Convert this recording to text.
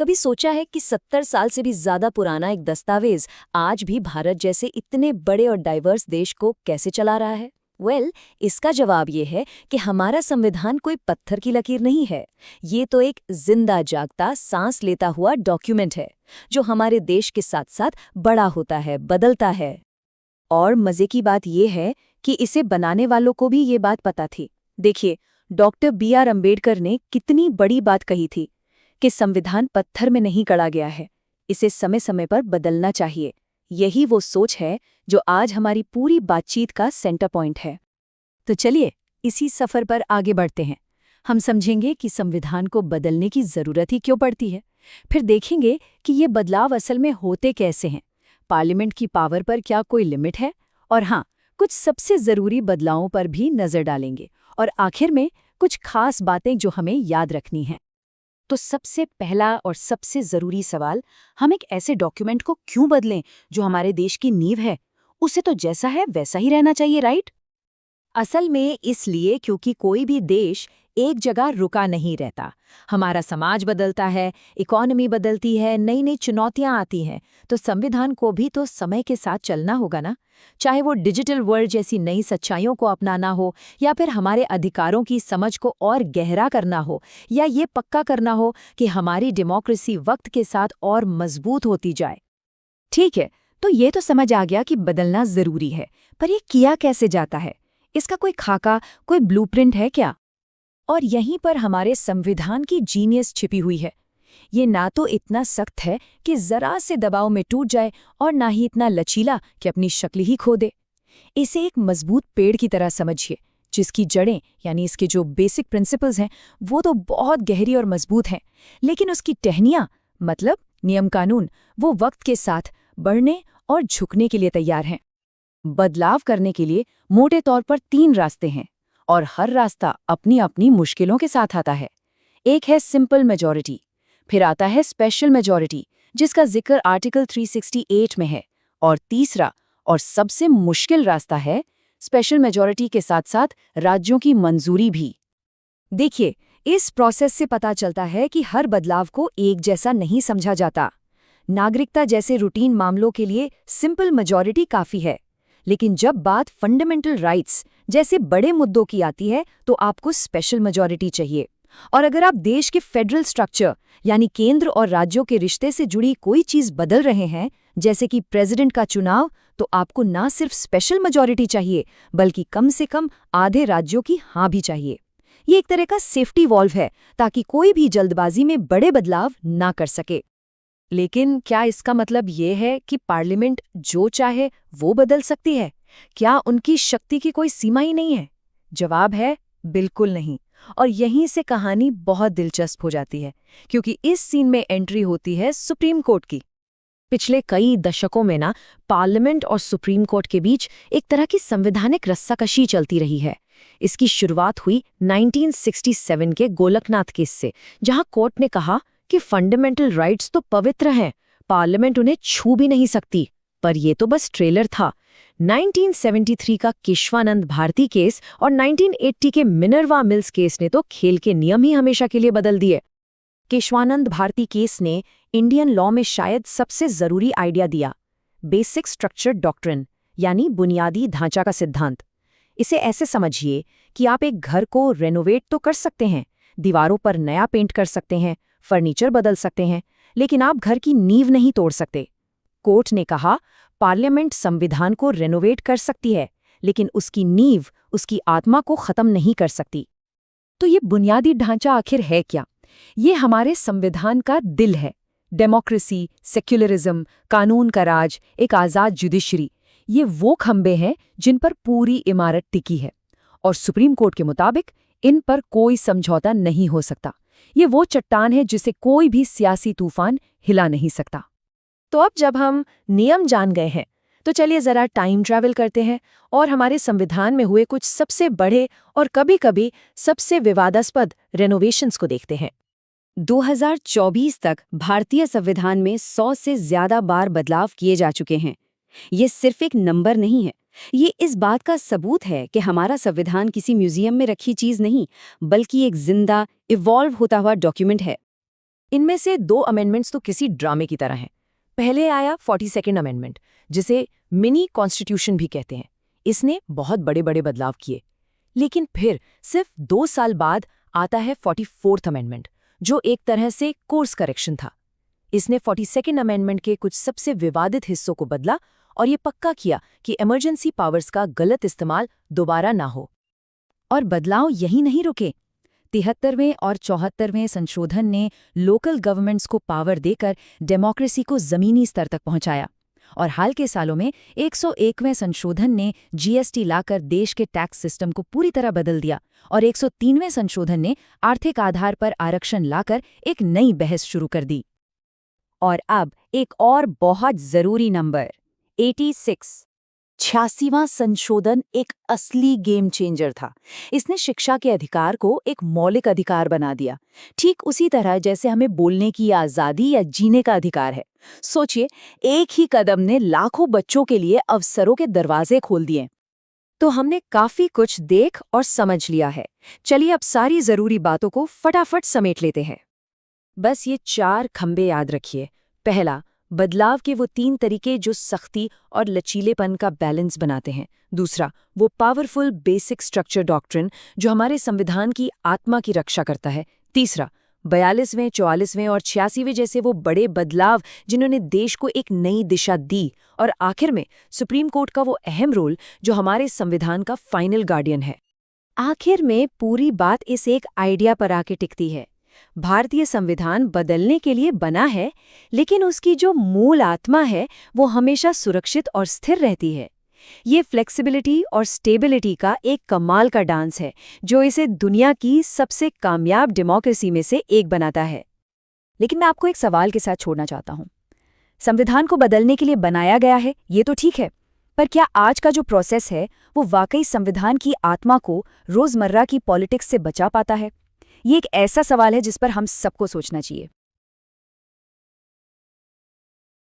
कभी सोचा है कि 70 साल से भी ज्यादा पुराना एक दस्तावेज आज भी भारत जैसे इतने बड़े और डाइवर्स देश को कैसे चला रहा है? इसका जवाब ये है कि हमारा संविधान कोई पत्थर की लकीर नहीं है। ये तो एक जिंदा जागता सांस लेता हुआ डॉक्यूमेंट है, जो हमारे देश के साथ साथ बड़ा होता है, बदलता है। और मजे की बात यह है कि इसे बनाने वालों को भी ये बात पता थी। देखिए, डॉक्टर B.R. अम्बेडकर ने कितनी बड़ी बात कही थी कि संविधान पत्थर में नहीं गढ़ा गया है, इसे समय समय पर बदलना चाहिए। यही वो सोच है जो आज हमारी पूरी बातचीत का सेंटर पॉइंट है। तो चलिए, इसी सफर पर आगे बढ़ते हैं। हम समझेंगे कि संविधान को बदलने की जरूरत ही क्यों पड़ती है। फिर देखेंगे कि ये बदलाव असल में होते कैसे हैं, पार्लियामेंट की पावर पर क्या कोई लिमिट है, और हाँ, कुछ सबसे जरूरी बदलावों पर भी नजर डालेंगे। और आखिर में कुछ खास बातें जो हमें याद रखनी हैं। तो सबसे पहला और सबसे जरूरी सवाल, हम एक ऐसे डॉक्यूमेंट को क्यों बदलें जो हमारे देश की नींव है? उसे तो जैसा है वैसा ही रहना चाहिए, राइट? असल में इसलिए क्योंकि कोई भी देश एक जगह रुका नहीं रहता। हमारा समाज बदलता है, इकोनॉमी बदलती है, नई नई चुनौतियां आती हैं, तो संविधान को भी तो समय के साथ चलना होगा ना। चाहे वो डिजिटल वर्ल्ड जैसी नई सच्चाइयों को अपनाना हो, या फिर हमारे अधिकारों की समझ को और गहरा करना हो, या ये पक्का करना हो कि हमारी डेमोक्रेसी वक्त के साथ और मजबूत होती जाए। ठीक है, तो ये तो समझ आ गया कि बदलना जरूरी है, पर ये किया कैसे जाता है? इसका कोई खाका, कोई ब्लूप्रिंट है क्या? और यहीं पर हमारे संविधान की जीनियस छिपी हुई है। ये ना तो इतना सख्त है कि जरा से दबाव में टूट जाए, और ना ही इतना लचीला कि अपनी शक्ल ही खो दे। इसे एक मजबूत पेड़ की तरह समझिए, जिसकी जड़ें यानी इसके जो बेसिक प्रिंसिपल्स हैं वो तो बहुत गहरी और मजबूत हैं, लेकिन उसकी टहनियाँ मतलब नियम कानून वो वक्त के साथ बढ़ने और झुकने के लिए तैयार हैं। बदलाव करने के लिए मोटे तौर पर 3 रास्ते हैं, और हर रास्ता अपनी अपनी मुश्किलों के साथ आता है। एक है सिंपल मेजॉरिटी, फिर आता है स्पेशल मेजॉरिटी, जिसका जिक्र आर्टिकल 368 में है, और तीसरा और सबसे मुश्किल रास्ता है स्पेशल मेजॉरिटी के साथ साथ राज्यों की मंजूरी भी। देखिए, इस प्रोसेस से पता चलता है कि हर बदलाव को एक जैसा नहीं समझा जाता। नागरिकता जैसे रूटीन मामलों के लिए सिंपल मेजॉरिटी काफी है, लेकिन जब बात फंडामेंटल राइट्स जैसे बड़े मुद्दों की आती है तो आपको स्पेशल मेजॉरिटी चाहिए। और अगर आप देश के फेडरल स्ट्रक्चर यानी केंद्र और राज्यों के रिश्ते से जुड़ी कोई चीज बदल रहे हैं, जैसे कि प्रेसिडेंट का चुनाव, तो आपको ना सिर्फ स्पेशल मेजॉरिटी चाहिए, बल्कि कम से कम आधे राज्यों की हाँ भी चाहिए। ये एक तरह का सेफ्टी वॉल्व है, ताकि कोई भी जल्दबाजी में बड़े बदलाव ना कर सके। लेकिन क्या इसका मतलब ये है कि पार्लियामेंट जो चाहे वो बदल सकती है? क्या उनकी शक्ति की कोई सीमा ही नहीं है? जवाब है बिल्कुल नहीं। और यहीं से कहानी बहुत दिलचस्प हो जाती है, क्योंकि इस सीन में एंट्री होती है सुप्रीम कोर्ट की। पिछले कई दशकों में ना पार्लियामेंट और सुप्रीम कोर्ट के बीच एक तरह की संवैधानिक रस्साकशी चलती रही है। इसकी शुरुआत हुई 1967 के गोलकनाथ केस से, जहां कोर्ट ने कहा कि फंडामेंटल राइट्स तो पवित्र हैं, पार्लियामेंट उन्हें छू भी नहीं सकती। पर ये तो बस ट्रेलर था। 1973 का केशवानंद भारती केस और 1980 के मिनर्वा मिल्स केस ने तो खेल के नियम ही हमेशा के लिए बदल दिए। केशवानंद भारती केस ने इंडियन लॉ में शायद सबसे जरूरी आइडिया दिया, बेसिक स्ट्रक्चर डॉक्ट्रिन, यानी बुनियादी ढांचा का सिद्धांत। इसे ऐसे समझिए कि आप एक घर को रेनोवेट तो कर सकते हैं, दीवारों पर नया पेंट कर सकते हैं, फर्नीचर बदल सकते हैं, लेकिन आप घर की नींव नहीं तोड़ सकते। कोर्ट ने कहा, पार्लियामेंट संविधान को रेनोवेट कर सकती है, लेकिन उसकी नींव, उसकी आत्मा को खत्म नहीं कर सकती। तो ये बुनियादी ढांचा आखिर है क्या? ये हमारे संविधान का दिल है। डेमोक्रेसी, सेक्युलरिज्म, कानून का राज, एक आज़ाद जुडिशरी, ये वो खंबे हैं जिन पर पूरी इमारत टिकी है। और सुप्रीम कोर्ट के मुताबिक इन पर कोई समझौता नहीं हो सकता। ये वो चट्टान है जिसे कोई भी सियासी तूफान हिला नहीं सकता। तो अब जब हम नियम जान गए हैं, तो चलिए जरा टाइम ट्रैवल करते हैं और हमारे संविधान में हुए कुछ सबसे बड़े और कभी-कभी सबसे विवादास्पद रेनोवेशंस को देखते हैं। 2024 तक भारतीय संविधान में 100 से ज्यादा बार बदलाव किए जा चुके हैं। ये सिर्फ एक नंबर नहीं है, ये इस बात का सबूत है कि हमारा संविधान किसी म्यूजियम में रखी चीज नहीं, बल्कि एक जिंदा, इवॉल्व होता हुआ डॉक्यूमेंट है। इनमें से 2 अमेंडमेंट्स तो किसी ड्रामे की तरह हैं। पहले आया 42nd अमेंडमेंट, जिसे मिनी कॉन्स्टिट्यूशन भी कहते हैं। इसने बहुत बड़े बड़े बदलाव किए। लेकिन फिर सिर्फ 2 साल बाद आता है 44th अमेंडमेंट, जो एक तरह से कोर्स करेक्शन था। इसने 42nd अमेंडमेंट के कुछ सबसे विवादित हिस्सों को बदला और ये पक्का किया कि इमरजेंसी पावर्स का गलत इस्तेमाल दोबारा ना हो। और बदलाव यही नहीं रुके। 73वें और 74वें संशोधन ने लोकल गवर्नमेंट्स को पावर देकर डेमोक्रेसी को ज़मीनी स्तर तक पहुंचाया। और हाल के सालों में 101वें संशोधन ने जीएसटी लाकर देश के टैक्स सिस्टम को पूरी तरह बदल दिया और 103वें संशोधन ने आर्थिक आधार पर आरक्षण लाकर एक नई बहस शुरू कर दी। और अब एक और बहुत ज़रूरी नंबर 86। 86वां संशोधन एक असली गेम चेंजर था। इसने शिक्षा के अधिकार को एक मौलिक अधिकार बना दिया, ठीक उसी तरह जैसे हमें बोलने की आज़ादी या जीने का अधिकार है। सोचिए, एक ही कदम ने लाखों बच्चों के लिए अवसरों के दरवाजे खोल दिए। तो हमने काफी कुछ देख और समझ लिया है। चलिए अब सारी जरूरी बातों को फटाफट समेट लेते हैं। बस ये 4 खंबे याद रखिए। पहला, बदलाव के वो 3 तरीके जो सख्ती और लचीलेपन का बैलेंस बनाते हैं। दूसरा, वो पावरफुल बेसिक स्ट्रक्चर डॉक्ट्रिन जो हमारे संविधान की आत्मा की रक्षा करता है। तीसरा, 42वें, 44वें और 86वें जैसे वो बड़े बदलाव जिन्होंने देश को एक नई दिशा दी। और आखिर में सुप्रीम कोर्ट का वो अहम रोल जो हमारे संविधान का फाइनल गार्डियन है। आखिर में पूरी बात इस एक आइडिया पर आके टिकती है। भारतीय संविधान बदलने के लिए बना है, लेकिन उसकी जो मूल आत्मा है वो हमेशा सुरक्षित और स्थिर रहती है। ये फ्लेक्सिबिलिटी और स्टेबिलिटी का एक कमाल का डांस है जो इसे दुनिया की सबसे कामयाब डेमोक्रेसी में से एक बनाता है। लेकिन मैं आपको एक सवाल के साथ छोड़ना चाहता हूँ। संविधान को बदलने के लिए बनाया गया है, ये तो ठीक है, पर क्या आज का जो प्रोसेस है वो वाकई संविधान की आत्मा को रोजमर्रा की पॉलिटिक्स से बचा पाता है? ये एक ऐसा सवाल है जिस पर हम सबको सोचना चाहिए।